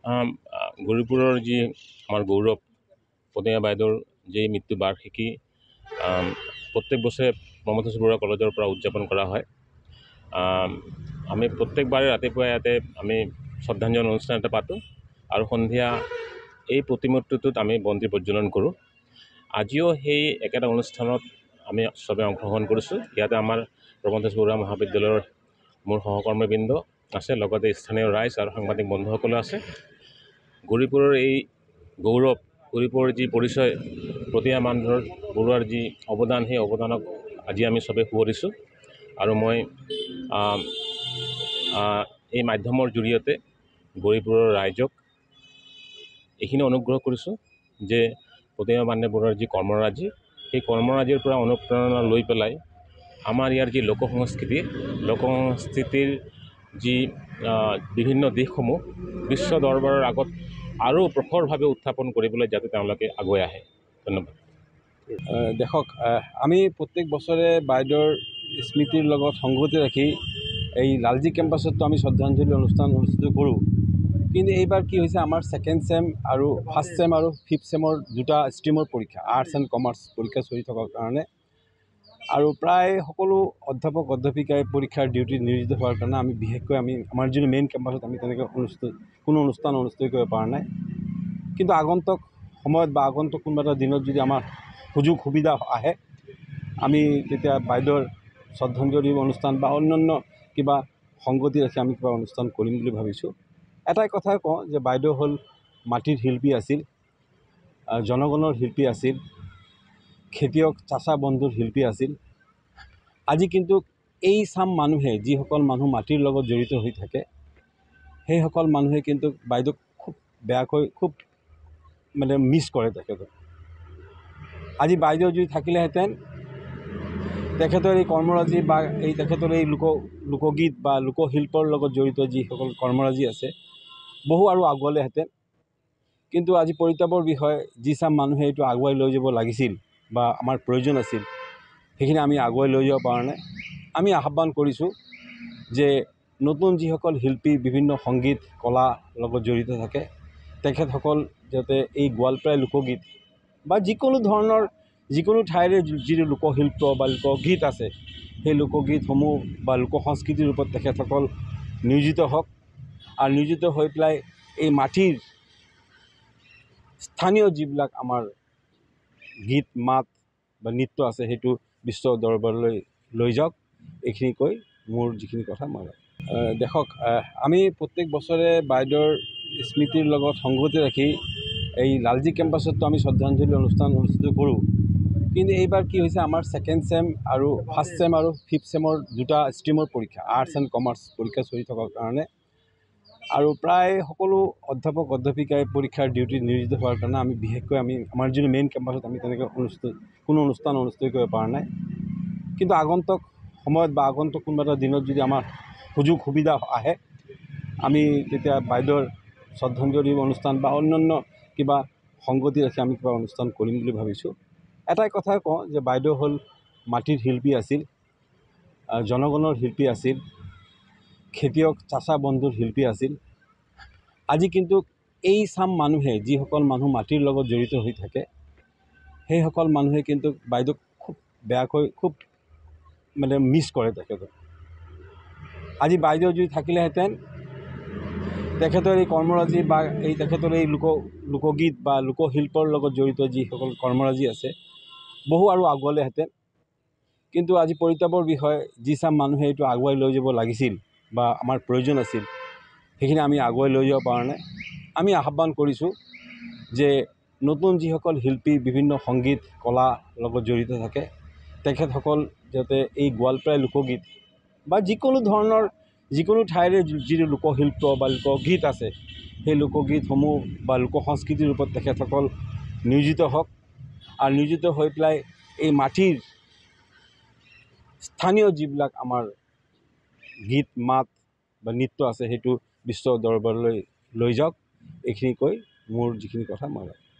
গৌৰীপুৰৰ যি আমাৰ গৌৰৱ প্ৰতিমা বাইদেউৰ যি মৃত্যু বাৰ্ষিকী প্ৰত্যেক বছৰে প্ৰমথেশ্বৰ বৰুৱা কলেজৰ পৰা উদযাপন কৰা হয়। আমি প্ৰত্যেকবাৰে ৰাতিপুৱা ইয়াতে আমি শ্ৰদ্ধাঞ্জলি অনুষ্ঠান এটা পাতোঁ আৰু সন্ধিয়া এই প্ৰতিমূৰ্তিটোত আমি বন্তি প্ৰজ্বলন কৰোঁ। আজিও সেই একেটা অনুষ্ঠানত আমি চবে অংশগ্ৰহণ কৰিছোঁ। ইয়াতে আমাৰ প্ৰমথেশ্বৰ বৰুৱা মহাবিদ্যালয়ৰ মোৰ সহকৰ্মীবৃন্দ আছে, লগতে স্থানীয় ৰাইজ আৰু সাংবাদিক বন্ধুসকলো আছে। গৌৰীপুৰৰ এই গৌৰৱ, গৌৰীপুৰৰ যি পৰিচয়, প্ৰতিমা বৰুৱাৰ যি অৱদান, সেই অৱদানক আজি আমি চবেই সুঁৱৰিছোঁ। আৰু মই এই মাধ্যমৰ জৰিয়তে গৌৰীপুৰৰ ৰাইজক এইখিনি অনুগ্ৰহ কৰিছোঁ যে প্ৰতিমা বৰুৱাৰ যি কৰ্মৰাজি, সেই কৰ্মৰাজিৰ পৰা অনুপ্ৰেৰণা লৈ পেলাই আমাৰ ইয়াৰ যি লোকসংস্কৃতিৰ যি বিভিন্ন দিশসমূহ বিশ্ব দৰবাৰৰ আগত আৰু প্ৰখৰভাৱে উত্থাপন কৰিবলৈ যাতে তেওঁলোকে আগুৱাই আহে। ধন্যবাদ। দেখক, আমি প্ৰত্যেক বছৰে বাইদেউৰ স্মৃতিৰ লগত সংগতি ৰাখি এই লালজি কেম্পাছতো আমি শ্ৰদ্ধাঞ্জলি অনুষ্ঠান অনুষ্ঠিত কৰোঁ। কিন্তু এইবাৰ কি হৈছে, আমাৰ ছেকেণ্ড ছেম আৰু ফাৰ্ষ্ট ছেম আৰু ফিফ্থ ছেমৰ দুটা ষ্ট্ৰীমৰ পৰীক্ষা, আৰ্টছ এণ্ড কমাৰ্চ পৰীক্ষা চলি থকাৰ কাৰণে আৰু প্ৰায় সকলো অধ্যাপক অধ্যাপিকাই পৰীক্ষাৰ ডিউটিত নিয়োজিত হোৱাৰ কাৰণে আমি বিশেষকৈ আমাৰ যিটো মেইন কেম্পাছত আমি তেনেকৈ কোনো অনুষ্ঠান অনুষ্ঠিত কৰিব পৰা নাই। কিন্তু আগন্তুক সময়ত বা আগন্তুক কোনোবা এটা দিনত যদি আমাৰ সুযোগ সুবিধা আহে, আমি তেতিয়া বাইদেউৰ শ্ৰদ্ধাঞ্জলি অনুষ্ঠান বা অন্যান্য কিবা সংগতি ৰাখি আমি কিবা অনুষ্ঠান কৰিম বুলি ভাবিছোঁ। এটাই কথা কওঁ যে বাইদেউ হ'ল মাটিৰ শিল্পী আছিল, জনগণৰ শিল্পী আছিল, খেতিয়ক চাচা বন্ধুৰ শিল্পী আছিল। আজি কিন্তু এই চাম মানুহে, যিসকল মানুহ মাটিৰ লগত জড়িত হৈ থাকে, সেইসকল মানুহে কিন্তু বাইদেউক খুব বেয়াকৈ খুব মিছ কৰে তেখেতক। আজি বাইদেউ যদি থাকিলেহেঁতেন, তেখেতৰ এই কৰ্মৰাজি বা তেখেতৰ এই লোকগীত বা লোকশিল্পৰ লগত জড়িত যিসকল কৰ্মৰাজি আছে, বহু আৰু আগুৱালেহেঁতেন। কিন্তু আজি পৰিতাপৰ বিষয়, যি চাম মানুহে এইটো আগুৱাই লৈ যাব লাগিছিল বা আমাৰ প্ৰয়োজন আছিল, সেইখিনি আমি আগুৱাই লৈ যাব পৰা নাই। আমি আহ্বান কৰিছোঁ যে নতুন যিসকল শিল্পী বিভিন্ন সংগীত কলা লগত জড়িত থাকে, তেখেতসকল যাতে এই গোৱালপাৰা লোকগীত বা যিকোনো ঠাইৰে যিটো লোকশিল্প বা লোকগীত আছে, সেই লোকগীতসমূহ বা লোকসংস্কৃতিৰ ৰূপত তেখেতসকল নিয়োজিত হওক আৰু নিয়োজিত হৈ পেলাই এই মাটিৰ স্থানীয় যিবিলাক আমাৰ গীত মাত বা নৃত্য আছে, সেইটো বিশ্ব দৰবাৰলৈ লৈ যাওক। এইখিনি কৈ মোৰ যিখিনি কথা মই দেখক, আমি প্ৰত্যেক বছৰে বাইদেউৰ স্মৃতিৰ লগত সংগতি ৰাখি এই লালজি কেম্পাছতো আমি শ্ৰদ্ধাঞ্জলি অনুষ্ঠান অনুষ্ঠিত কৰোঁ। কিন্তু এইবাৰ কি হৈছে, আমাৰ ছেকেণ্ড ছেম আৰু ফাৰ্ষ্ট ছেম আৰু ফিফ্থ ছেমৰ দুটা ষ্ট্ৰীমৰ পৰীক্ষা, আৰ্টছ এণ্ড কমাৰ্চ পৰীক্ষা চলি থকাৰ কাৰণে আৰু প্ৰায় সকলো অধ্যাপক অধ্যাপিকাই পৰীক্ষাৰ ডিউটিত নিয়োজিত হোৱাৰ কাৰণে আমি বিশেষকৈ আমাৰ যিটো মেইন কেম্পাছত আমি তেনেকৈ কোনো অনুষ্ঠান অনুষ্ঠিত কৰিব পৰা নাই। কিন্তু আগন্তুক সময়ত বা আগন্তুক কোনোবা এটা দিনত যদি আমাৰ সুযোগ সুবিধা আহে, আমি তেতিয়া বাইদেউৰ শ্ৰদ্ধাঞ্জলি অনুষ্ঠান বা অন্যান্য কিবা সংগতি ৰাখি আমি কিবা অনুষ্ঠান কৰিম বুলি ভাবিছোঁ। এটাই কথা কওঁ যে বাইদেউ হ'ল মাটিৰ শিল্পী আছিল, জনগণৰ শিল্পী আছিল, খেতিয়ক চাচা বন্ধুৰ শিল্পী আছিল। আজি কিন্তু এই চাম মানুহে, যিসকল মানুহ মাটিৰ লগত জড়িত হৈ থাকে, সেইসকল মানুহে কিন্তু বাইদেউক খুব বেয়াকৈ খুব মিছ কৰে তেখেতক। আজি বাইদেউ যদি থাকিলেহেঁতেন, তেখেতৰ এই কৰ্মৰাজি বা তেখেতৰ এই লোকগীত বা লোকশিল্পৰ লগত জড়িত যিসকল কৰ্মৰাজি আছে, বহু আৰু আগুৱালেহেঁতেন। কিন্তু আজি পৰিতাপৰ বিষয়, যি চাম মানুহে এইটো আগুৱাই লৈ যাব লাগিছিল বা আমাৰ প্ৰয়োজন আছিল, সেইখিনি আমি আগুৱাই লৈ যাব পৰা নাই। আমি আহ্বান কৰিছোঁ যে নতুন যিসকল শিল্পী বিভিন্ন সংগীত কলা লগত জড়িত থাকে, তেখেতসকল যাতে এই গোৱালপাৰা লোকগীত বা যিকোনো ঠাইৰে যিটো লোকশিল্প বা লোকগীত আছে, সেই লোকগীতসমূহ বা লোকসংস্কৃতিৰ ৰূপত তেখেতসকল নিয়োজিত হওক আৰু নিয়োজিত হৈ পেলাই এই মাটিৰ স্থানীয় যিবিলাক আমাৰ গীত মাত বা নৃত্য আছে, সেইটো বিশ্ব দৰবাৰলৈ লৈ যাওক। এইখিনি কৈ মোৰ যিখিনি কথা মই